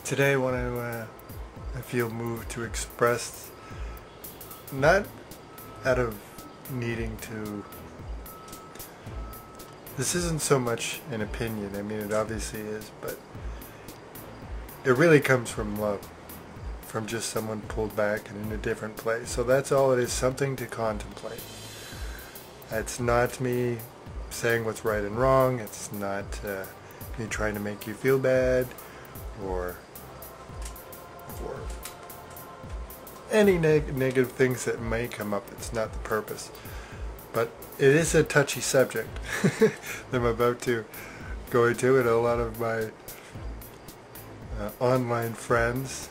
Today I feel moved to express, not out of needing to, this isn't so much an opinion, I mean it obviously is, but it really comes from love, from just someone pulled back and in a different place. So that's all it is, something to contemplate. It's not me saying what's right and wrong, it's not me trying to make you feel bad, or any negative things that may come up. It's not the purpose. But it is a touchy subject that I'm about to go into, and a lot of my online friends,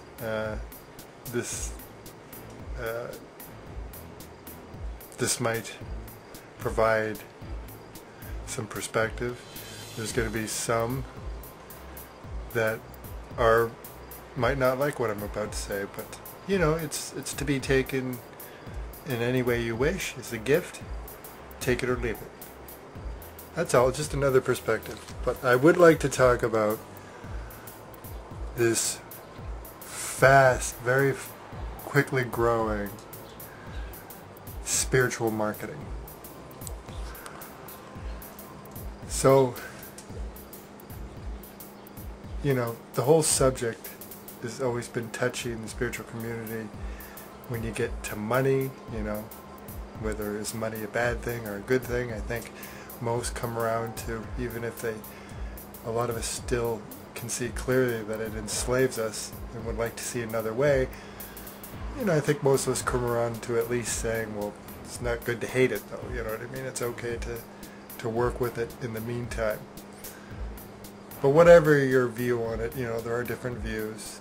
this might provide some perspective. There's going to be some that might not like what I'm about to say, but you know, it's to be taken in any way you wish. It's a gift. Take it or leave it. That's all. Just another perspective. But I would like to talk about this fast, very quickly growing spiritual marketing. So, you know, the whole subject has always been touchy in the spiritual community. When you get to money, you know, whether is money a bad thing or a good thing, I think most come around to, even if a lot of us still can see clearly that it enslaves us and would like to see another way, you know, I think most of us come around to at least saying, well, it's not good to hate it though, you know what I mean? It's okay to work with it in the meantime. But whatever your view on it, you know, there are different views.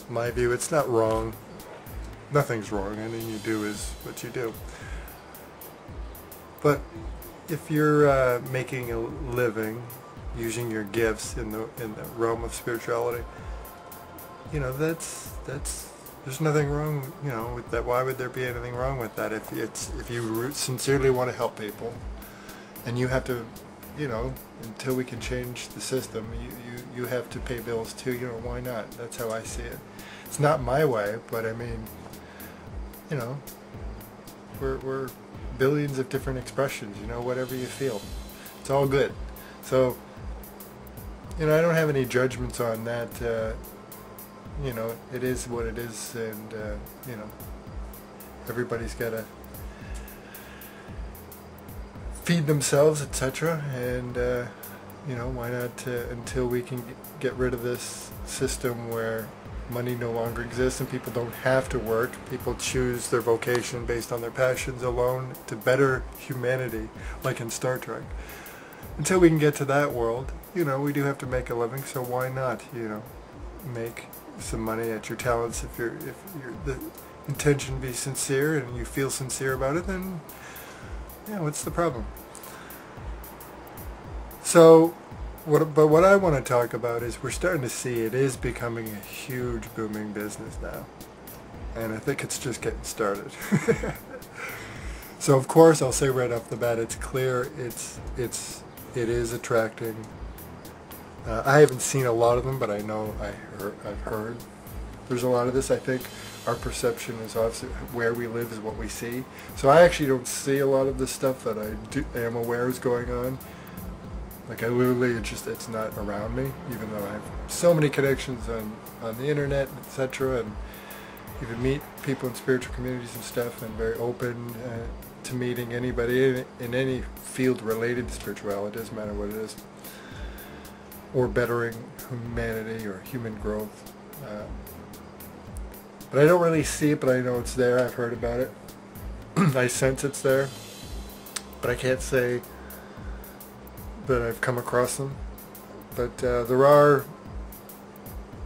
My view, it's not wrong. Nothing's wrong. Anything you do is what you do. But if you're making a living using your gifts in the realm of spirituality, you know, that's there's nothing wrong, you know, with that. Why would there be anything wrong with that? If you sincerely want to help people, and you have to, you know, until we can change the system, you have to pay bills too, you know, why not? That's how I see it. It's not my way, but I mean, you know, we're billions of different expressions, you know, whatever you feel. It's all good. So, you know, I don't have any judgments on that. You know, it is what it is, and, you know, everybody's got to feed themselves, etc. And you know, why not until we can get rid of this system where money no longer exists and people don't have to work. People choose their vocation based on their passions alone to better humanity, like in Star Trek. Until we can get to that world, you know, we do have to make a living. So why not, you know, make some money at your talents? If the intention be sincere and you feel sincere about it, then yeah, what's the problem? So, what I want to talk about is we're starting to see it is becoming a huge booming business now, and I think it's just getting started. So of course, I'll say right off the bat, it's clear it is attracting. I haven't seen a lot of them, but I know I've heard there's a lot of this. I think our perception is obviously where we live is what we see. So I actually don't see a lot of the stuff that I am aware is going on. Like I literally, it's not around me, even though I have so many connections on the internet, etc. And even meet people in spiritual communities and stuff, and very open to meeting anybody in any field related to spirituality. It doesn't matter what it is, or bettering humanity or human growth. But I don't really see it, but I know it's there. I've heard about it. I sense it's there, but I can't say that I've come across them. But there are,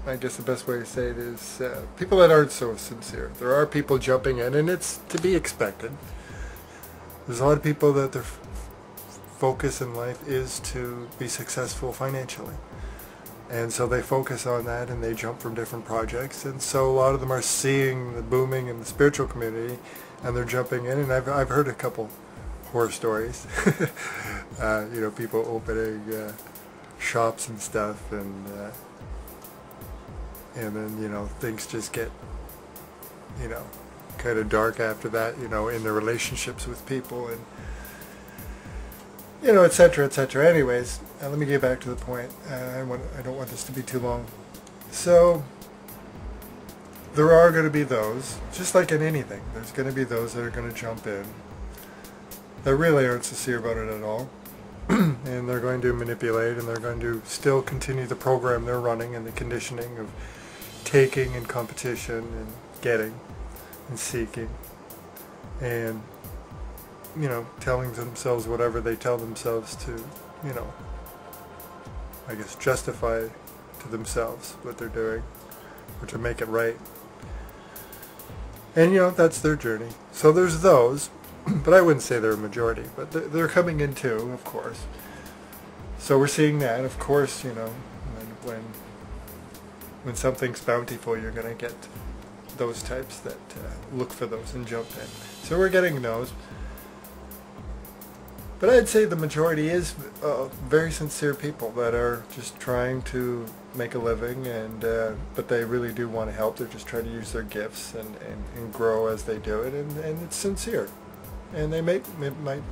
I guess the best way to say it is, people that aren't so sincere. There are people jumping in, and it's to be expected. There's a lot of people that their focus in life is to be successful financially. And so they focus on that, and they jump from different projects. And so a lot of them are seeing the booming in the spiritual community, and they're jumping in. And I've heard a couple horror stories. You know, people opening shops and stuff, and then, you know, things just get, you know, kind of dark after that, you know, in the relationships with people, and, you know, etc., etc. Anyways, let me get back to the point. I don't want this to be too long. So there are going to be those, just like in anything, there's going to be those that are going to jump in that really aren't sincere about it at all. And they're going to manipulate, and they're going to still continue the program they're running and the conditioning of taking and competition and getting and seeking, and, you know, telling themselves whatever they tell themselves to, you know, I guess justify to themselves what they're doing, or to make it right. And, you know, that's their journey. So there's those, but I wouldn't say they're a majority, but they're coming in too, of course. So we're seeing that, of course, you know, when something's bountiful, you're going to get those types that look for those and jump in. So we're getting those. But I'd say the majority is very sincere people that are just trying to make a living, and but they really do want to help. They're just trying to use their gifts and grow as they do it, and it's sincere. And they might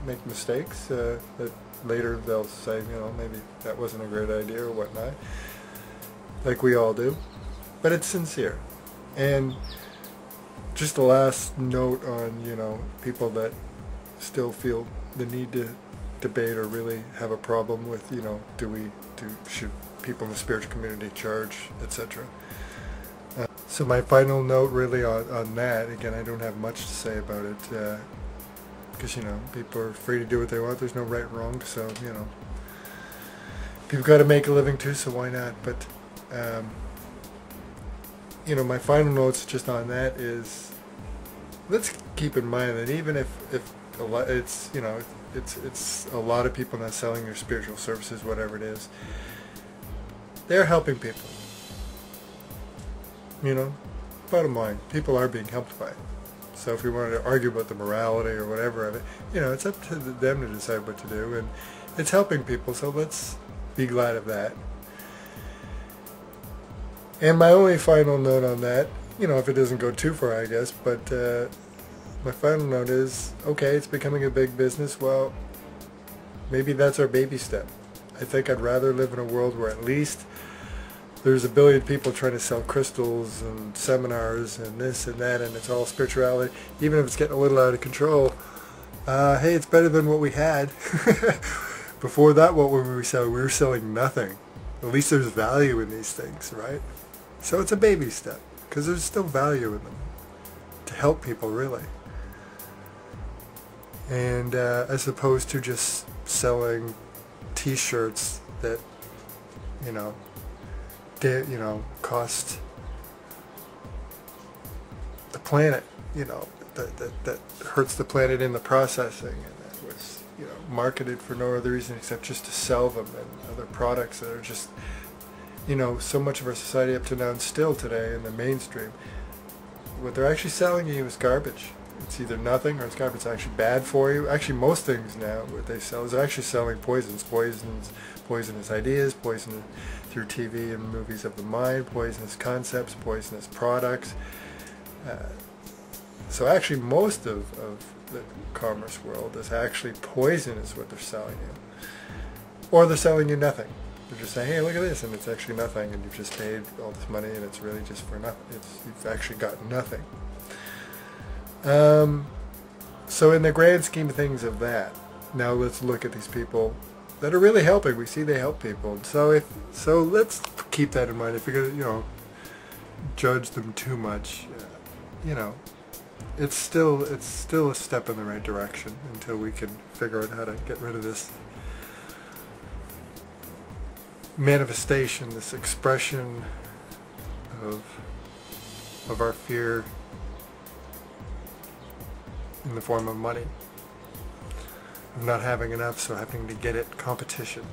make mistakes that later they'll say, you know, maybe that wasn't a great idea or whatnot, like we all do. But it's sincere. And just the last note on, you know, people that still feel the need to debate or really have a problem with, you know, should people in the spiritual community charge, etc. So my final note really on that, again, I don't have much to say about it, because, you know, people are free to do what they want. There's no right and wrong, so, you know, people got to make a living too, so why not? But you know, my final notes just on that is, let's keep in mind that even if a lot, it's, you know, it's a lot of people not selling their spiritual services, whatever it is, they're helping people. You know, bottom line, people are being helped by it. So if we wanted to argue about the morality or whatever of it, you know, it's up to them to decide what to do, and it's helping people, so let's be glad of that. And my only final note on that, you know, if it doesn't go too far, I guess, but my final note is, okay, it's becoming a big business. Well, maybe that's our baby step. I think I'd rather live in a world where at least there's a billion people trying to sell crystals and seminars and this and that, and it's all spirituality, even if it's getting a little out of control. Hey, it's better than what we had. Before that, what were we selling? We were selling nothing. At least there's value in these things, right? So it's a baby step, because there's still value in them to help people, really. And as opposed to just selling T-shirts that, you know, cost the planet, you know, that hurts the planet in the processing, and that was, you know, marketed for no other reason except just to sell them, and other products that are just, you know, so much of our society up to now and still today in the mainstream, what they're actually selling you is garbage. It's either nothing or it's garbage. It's actually bad for you. Actually, most things now, what they sell is actually selling poisonous ideas, poison through TV and movies of the mind, poisonous concepts, poisonous products. So actually most of the commerce world is actually poison is what they're selling you. Or they're selling you nothing. They're just saying, hey, look at this, and it's actually nothing, and you've just paid all this money, and it's really just for nothing. You've actually got nothing. So in the grand scheme of things of that, now let's look at these people that are really helping. We see they help people. So let's keep that in mind. If you're gonna, you know, judge them too much, you know, it's still a step in the right direction until we can figure out how to get rid of this manifestation, this expression of our fear in the form of money, of not having enough, so having to get it, competition.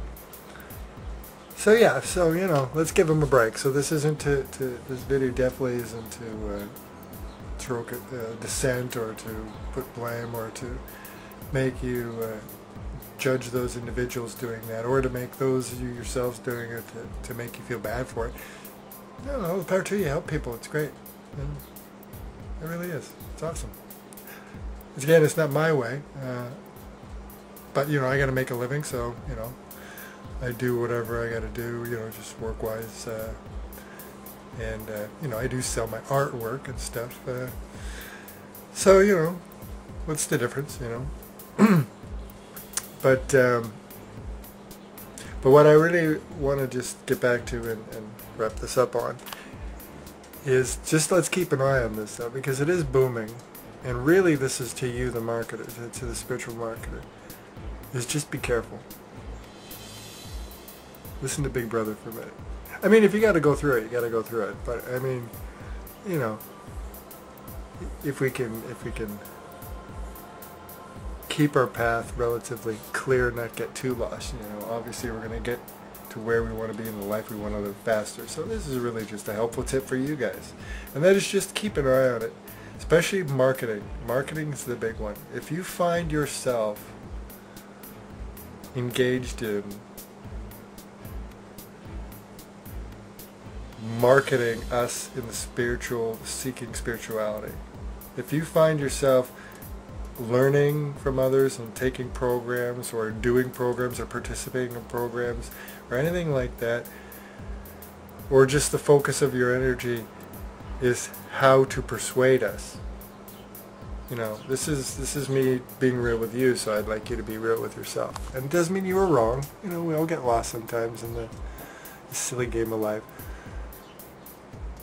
So yeah, so, you know, let's give them a break. So this isn't this video definitely isn't to throw dissent or to put blame or to make you judge those individuals doing that, or to make those you yourselves doing it to make you feel bad for it. No, the power to you. Help people. It's great. And it really is. It's awesome. Again, it's not my way, but you know, I got to make a living, so you know, I do whatever I got to do. You know, just work-wise, and you know, I do sell my artwork and stuff. So you know, what's the difference? You know, but what I really want to just get back to and wrap this up on is just let's keep an eye on this stuff, because it is booming. And really, this is to you, the marketer, to the spiritual marketer, is just be careful. Listen to Big Brother for a minute. I mean, if you got to go through it, you got to go through it. But I mean, you know, if we can keep our path relatively clear, not get too lost, you know, obviously we're going to get to where we want to be in the life we want to live faster. So this is really just a helpful tip for you guys, and that is just keep an eye on it. Especially marketing. Marketing is the big one. If you find yourself engaged in marketing us in the spiritual, seeking spirituality, if you find yourself learning from others and taking programs or doing programs or participating in programs or anything like that, or just the focus of your energy is how to persuade us. You know, this is me being real with you, so I'd like you to be real with yourself. And it doesn't mean you were wrong. You know, we all get lost sometimes in the silly game of life.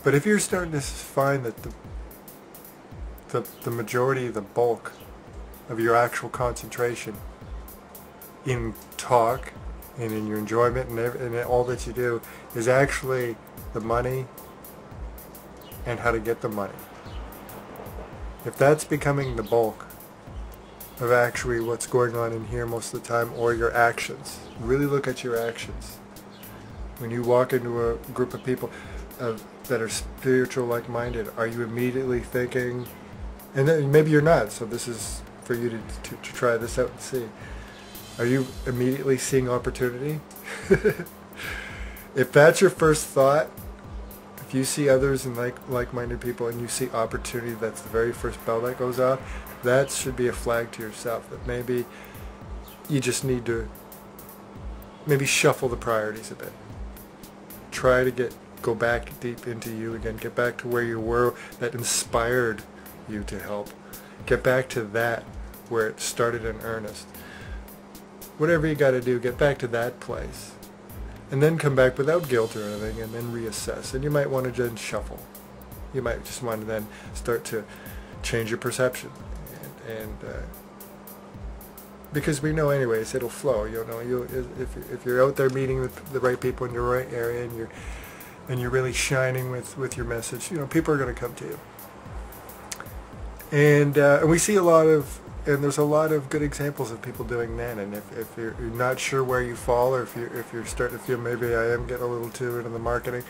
But if you're starting to find that the majority, the bulk of your actual concentration in talk and in your enjoyment and all that you do is actually the money and how to get the money. If that's becoming the bulk of actually what's going on in here most of the time, or your actions, really look at your actions. When you walk into a group of people that are spiritual, like-minded, are you immediately thinking, and then maybe you're not, so this is for you to try this out and see, are you immediately seeing opportunity? If that's your first thought, if you see others and like-minded people and you see opportunity, that's the very first bell that goes off, that should be a flag to yourself that maybe you just need to maybe shuffle the priorities a bit. Try to go back deep into you again, get back to where you were, that inspired you to help. Get back to that where it started in earnest. Whatever you got to do, get back to that place. And then come back without guilt or anything, and then reassess. And you might want to then shuffle. You might just want to then start to change your perception. And because we know anyways, it'll flow. You'll know, if you're out there meeting the right people in your right area, and you're really shining with your message, you know, people are going to come to you. And we see a lot of, and there's a lot of good examples of people doing that. And if you're not sure where you fall, or if you're starting to feel maybe I am getting a little too into the marketing,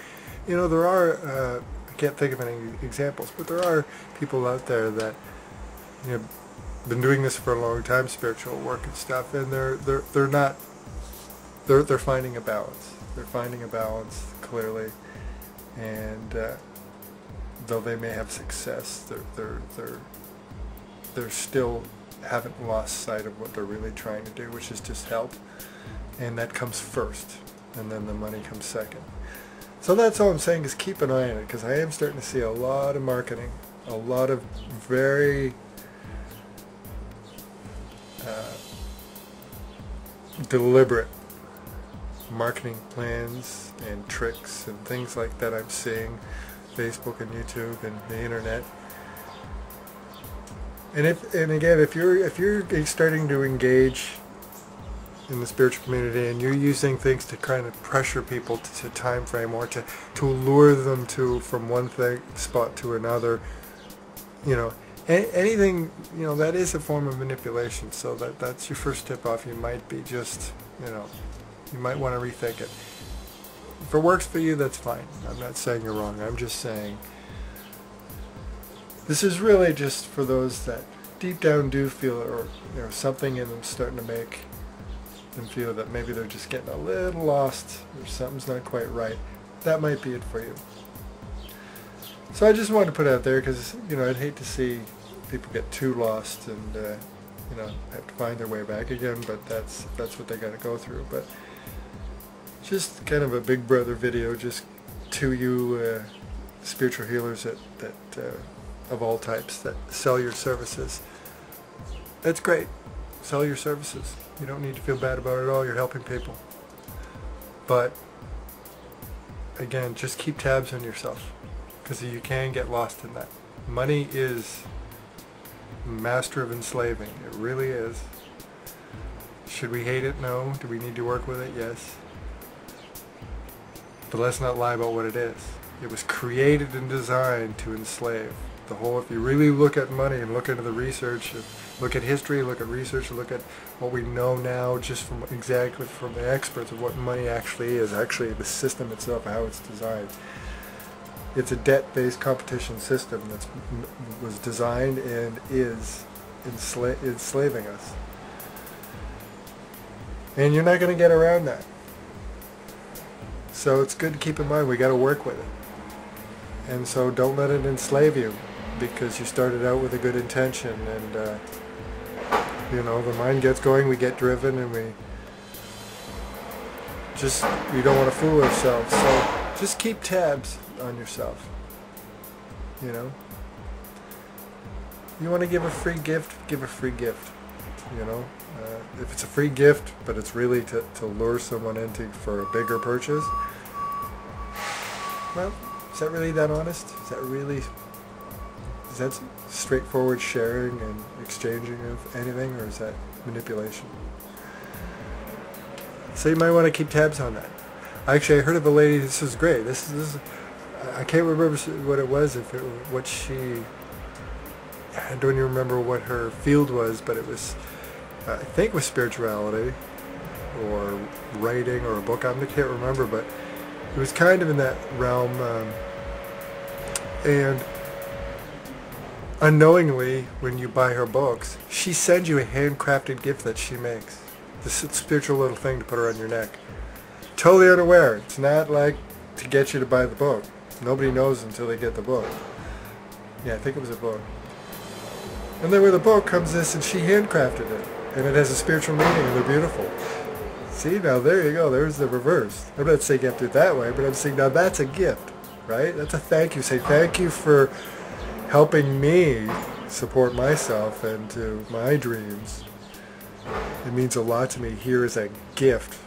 you know, there are I can't think of any examples, but there are people out there that, you know, been doing this for a long time, spiritual work and stuff, and they're finding a balance. They're finding a balance clearly, and though they may have success, they're still haven't lost sight of what they're really trying to do, which is just help, and that comes first, and then the money comes second. So that's all I'm saying, is keep an eye on it, because I am starting to see a lot of marketing, a lot of very deliberate marketing plans and tricks and things like that I'm seeing, Facebook and YouTube and the internet. And again, if you're starting to engage in the spiritual community and you're using things to kind of pressure people to time frame, or to lure them from one spot to another, you know, anything, you know, that is a form of manipulation. So that's your first tip off. You might be just, you know, you might want to rethink it. If it works for you, that's fine. I'm not saying you're wrong. I'm just saying this is really just for those that deep down do feel it, or, you know, something in them starting to make and feel that maybe they're just getting a little lost or something's not quite right, that might be it for you. So I just wanted to put it out there because, you know, I'd hate to see people get too lost and, you know, have to find their way back again, but that's what they got to go through. But just kind of a big brother video just to you spiritual healers that of all types that sell your services. That's great. Sell your services. You don't need to feel bad about it at all. You're helping people. But again, just keep tabs on yourself, because you can get lost in that. Money is master of enslaving. It really is. Should we hate it? No. Do we need to work with it? Yes. But let's not lie about what it is. It was created and designed to enslave. The whole, if you really look at money and look into the research, and look at history, look at research, and look at what we know now just from exactly from the experts of what money actually is, actually the system itself, how it's designed. It's a debt-based competition system that was designed and is enslaving us. And you're not going to get around that. So it's good to keep in mind we got to work with it. And so don't let it enslave you, because you started out with a good intention, and you know, the mind gets going, we get driven, and we don't want to fool ourselves. So just keep tabs on yourself. You know, you want to give a free gift, give a free gift. You know, if it's a free gift but it's really to lure someone into for a bigger purchase, well, is that really that honest? Is that straightforward sharing and exchanging of anything, or is that manipulation? So you might want to keep tabs on that. Actually, I heard of a lady. This is great. This is I can't remember what it was. I don't even remember what her field was, but it was, I think it was spirituality or writing or a book. I can't remember, but it was kind of in that realm. And unknowingly, when you buy her books, she sends you a handcrafted gift that she makes. This spiritual little thing to put around your neck. Totally unaware. It's not like to get you to buy the book. Nobody knows until they get the book. Yeah, I think it was a book. And then with the book comes this, and she handcrafted it. And it has a spiritual meaning, and they're beautiful. See, now there you go. There's the reverse. I'm not saying you have to do it that way, but I'm saying now that's a gift, right? That's a thank you. Say thank you for helping me support myself and to my dreams. It means a lot to me. Here is a gift.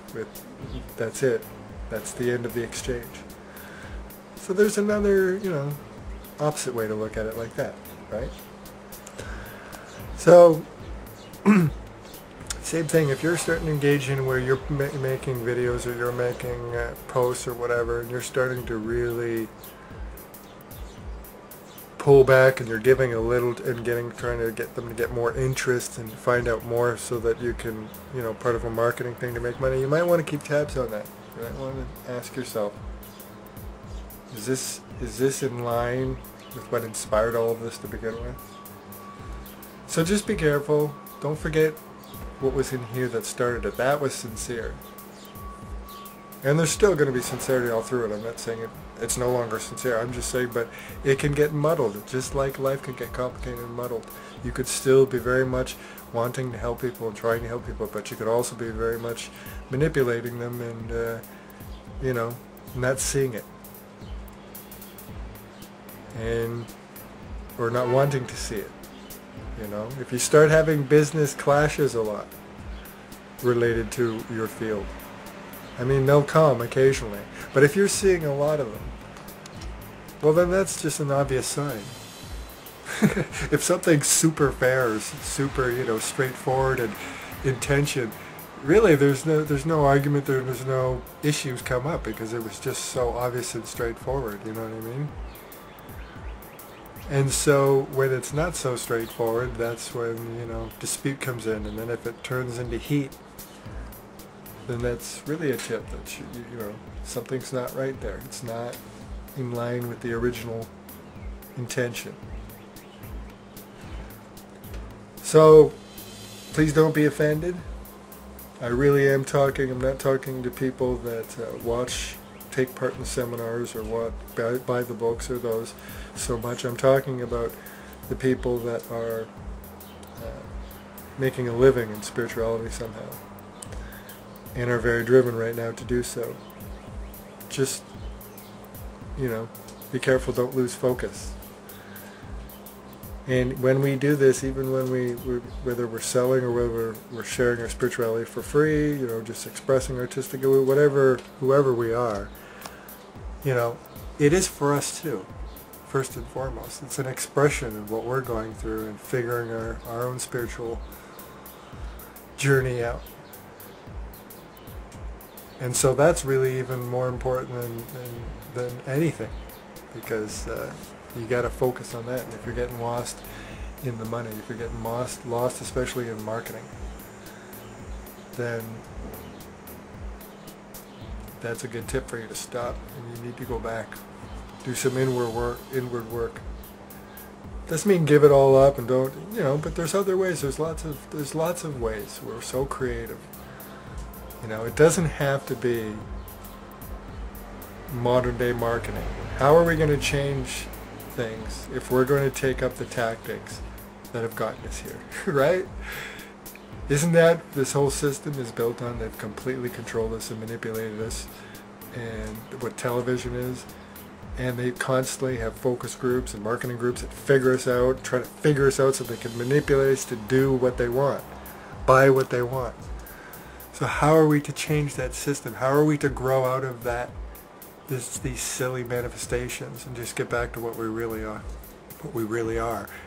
That's it. That's the end of the exchange. So there's another, you know, opposite way to look at it like that, right? So, same thing. If you're starting to engage in where you're making videos or you're making posts or whatever, and you're starting to really pull back, and you're giving a little and trying to get them to get more interest and find out more so that you can, you know, part of a marketing thing to make money, you might want to keep tabs on that. You might want to ask yourself, is this in line with what inspired all of this to begin with? So just be careful. Don't forget what was in here that started it. That was sincere. And there's still going to be sincerity all through it. I'm not saying it's no longer sincere. I'm just saying, but it can get muddled. Just like life can get complicated and muddled. You could still be very much wanting to help people and trying to help people, but you could also be very much manipulating them and, you know, not seeing it. Or not wanting to see it. You know, if you start having business clashes a lot related to your field, I mean, they'll come occasionally, but if you're seeing a lot of them, well, then that's just an obvious sign. If something's super fair, super, you know, straightforward and intention, really, there's no argument, there's no issues come up because it was just so obvious and straightforward. You know what I mean? And so when it's not so straightforward, that's when, you know, dispute comes in, and then if it turns into heat, then that's really a tip that you know, something's not right there. It's not in line with the original intention. So please don't be offended. I really am talking, I'm not talking to people that take part in the seminars or buy the books or those so much. I'm talking about the people that are making a living in spirituality somehow and are very driven right now to do so. Just, be careful, don't lose focus. And when we do this, even when whether we're selling or whether we're sharing our spirituality for free, just expressing artistically, whoever we are, it is for us too, first and foremost. It's an expression of what we're going through and figuring our own spiritual journey out. And so that's really even more important than anything, because you got to focus on that. And if you're getting lost in the money, if you're getting lost especially in marketing, then that's a good tip for you to stop, and you need to go back, do some inward work. Doesn't mean give it all up and don't, but there's other ways. There's lots of ways. We're so creative. It doesn't have to be modern day marketing. How are we going to change things if we're going to take up the tactics that have gotten us here, right? Isn't that this whole system is built on? They've completely controlled us and manipulated us, and what television is, and they constantly have focus groups and marketing groups that try to figure us out so they can manipulate us to do what they want, buy what they want. So how are we to change that system? How are we to grow out of these silly manifestations and just get back to what we really are?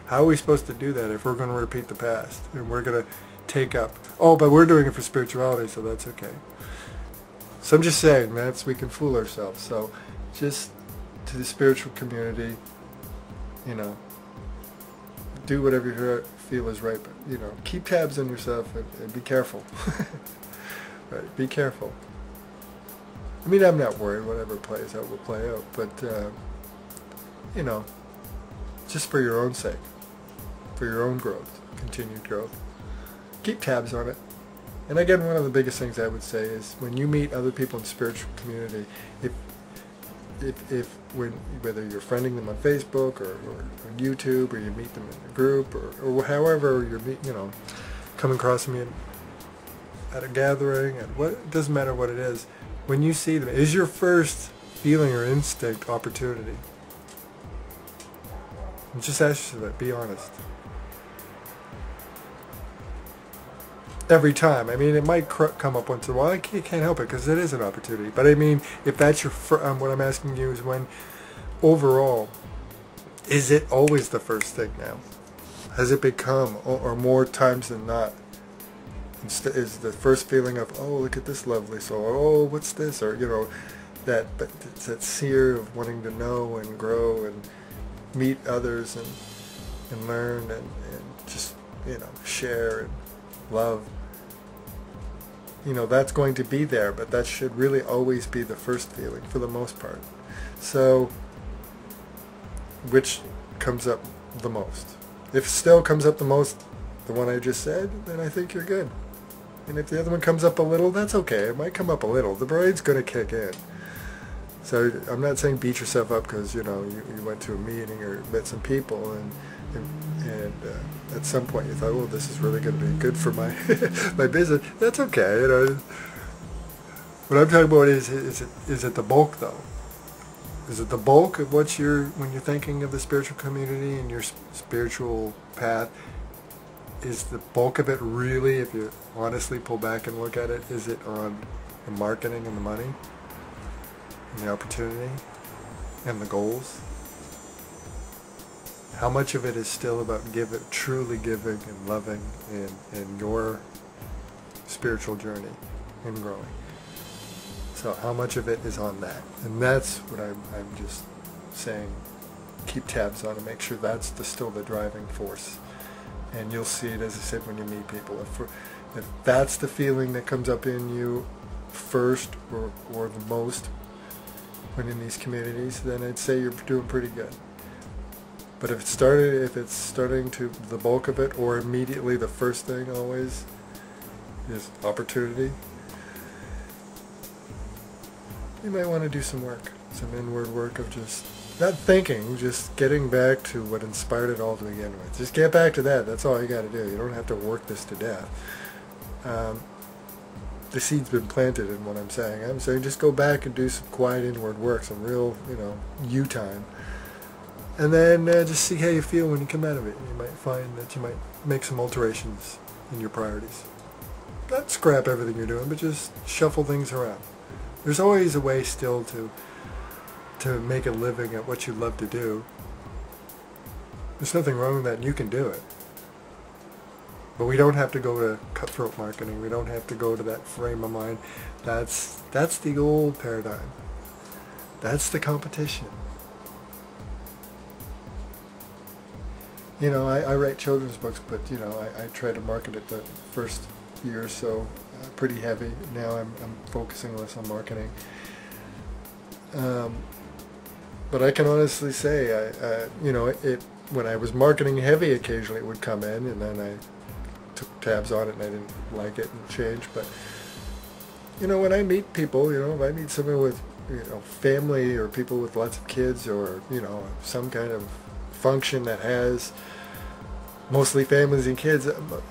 How are we supposed to do that if we're going to repeat the past and we're going to take up, but we're doing it for spirituality, so that's okay. So I'm just saying, we can fool ourselves. So just to the spiritual community, do whatever you feel is right, but keep tabs on yourself and be careful. Right, be careful. I mean, I'm not worried. Whatever plays out will play out, but just for your own sake, for your own growth, continued growth, keep tabs on it. And again, one of the biggest things I would say is when you meet other people in the spiritual community, whether you're friending them on Facebook or on YouTube, or you meet them in a group, or however you're come across them at a gathering, and it doesn't matter what it is, when you see them, is your first feeling or instinct opportunity? And just ask yourself that. Be honest. Every time. I mean, it might come up once in a while. I can't help it because it is an opportunity. But I mean, if that's your what I'm asking you is when, overall, is it always the first thing now? Has it become, or more times than not, is the first feeling of, oh, look at this lovely soul, or oh, what's this, or but it's that sear of wanting to know and grow and meet others and learn and just share and love. That's going to be there, but that should really always be the first feeling for the most part. So, which comes up the most? If still comes up the most, the one I just said, then I think you're good. And if the other one comes up a little, that's okay. It might come up a little. The brain's going to kick in. So I'm not saying beat yourself up because you went to a meeting or met some people and at some point you thought, well, this is really going to be good for my my business. That's okay. What I'm talking about is it the bulk though? Is it the bulk of when you're thinking of the spiritual community and your spiritual path? Is the bulk of it really, if you honestly pull back and look at it, is it on the marketing and the money and the opportunity and the goals? How much of it is still about truly giving and loving in your spiritual journey and growing? So how much of it is on that? And that's what I'm just saying, keep tabs on and make sure that's still the driving force. And you'll see it, as I said, when you meet people. If that's the feeling that comes up in you first or the most when in these communities, then I'd say you're doing pretty good. But if it's starting to, the bulk of it, or immediately the first thing always, is opportunity, you might want to do some work, some inward work of just not thinking, just getting back to what inspired it all to begin with. Just get back to that. That's all you got to do. You don't have to work this to death. The seed's been planted in what I'm saying. I'm saying just go back and do some quiet inward work, some real, you time. And then just see how you feel when you come out of it. You might find that you might make some alterations in your priorities. Not scrap everything you're doing, but just shuffle things around. There's always a way still to make a living at what you love to do. There's nothing wrong with that, and you can do it. But we don't have to go to cutthroat marketing. We don't have to go to that frame of mind. That's the old paradigm. That's the competition. I write children's books, but I try to market it the first year or so pretty heavy. Now I'm focusing less on marketing. But I can honestly say, when I was marketing heavy, occasionally it would come in, and then I took tabs on it, and I didn't like it and changed. But when I meet people, if I meet someone with family or people with lots of kids, or some kind of function that has mostly families and kids, I'm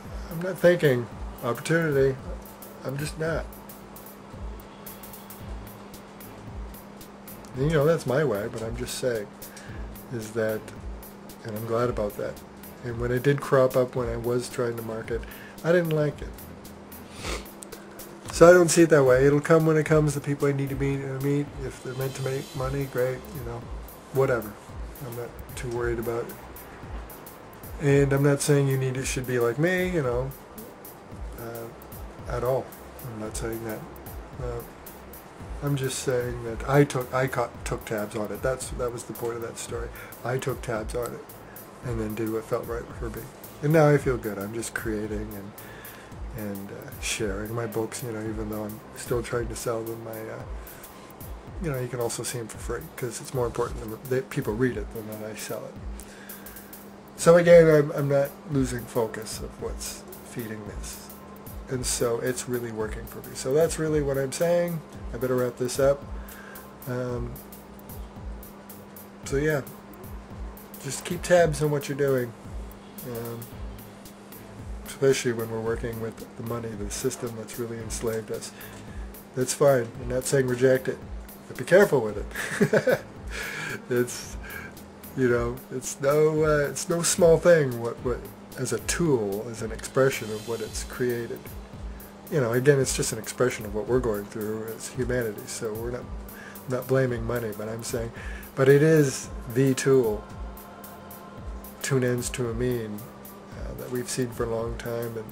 not thinking opportunity. I'm just not. And, that's my way, but I'm just saying is that, and I'm glad about that. And when it did crop up when I was trying to market, I didn't like it. So I don't see it that way. It'll come when it comes. The people I need to meet. If they're meant to make money, great. Whatever. I'm not too worried about it. And I'm not saying you should be like me, at all. I'm not saying that. I'm just saying that I took tabs on it. That was the point of that story. I took tabs on it, and then did what felt right for me. And now I feel good. I'm just creating and sharing my books. Even though I'm still trying to sell them, you can also see them for free, because it's more important that people read it than that I sell it. So again, I'm not losing focus of what's feeding this. And so it's really working for me. So that's really what I'm saying. I better wrap this up. So yeah, just keep tabs on what you're doing. Especially when we're working with the money, the system that's really enslaved us. That's fine. I'm not saying reject it, but be careful with it. It's no small thing. What as a tool, as an expression of what it's created. Again, it's just an expression of what we're going through as humanity. So we're not blaming money, but I'm saying, but it is the tool. Two ends to a mean that we've seen for a long time, and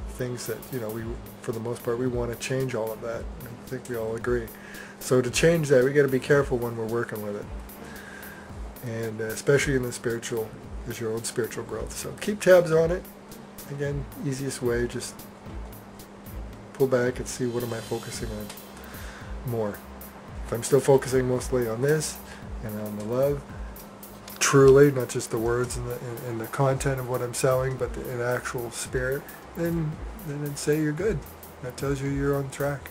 things that we, for the most part, we want to change all of that. I think we all agree. So to change that, we got to be careful when we're working with it, and especially in the spiritual, is your own spiritual growth. So keep tabs on it. Again, easiest way, just pull back and see what am I focusing on more. If I'm still focusing mostly on this and on the love, truly, not just the words and the content of what I'm selling, but the actual spirit, then I'd say you're good. That tells you you're on track.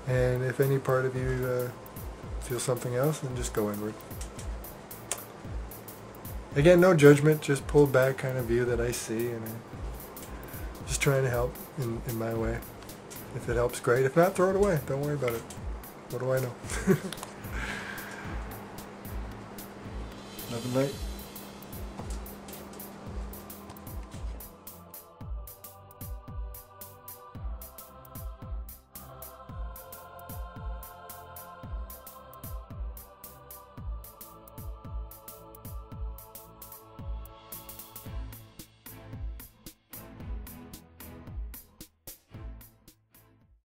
And if any part of you feels something else, then just go inward. Again, no judgment, just pulled back kind of view that I see, and I'm just trying to help in my way. If it helps, great. If not, throw it away. Don't worry about it. What do I know? Have a night.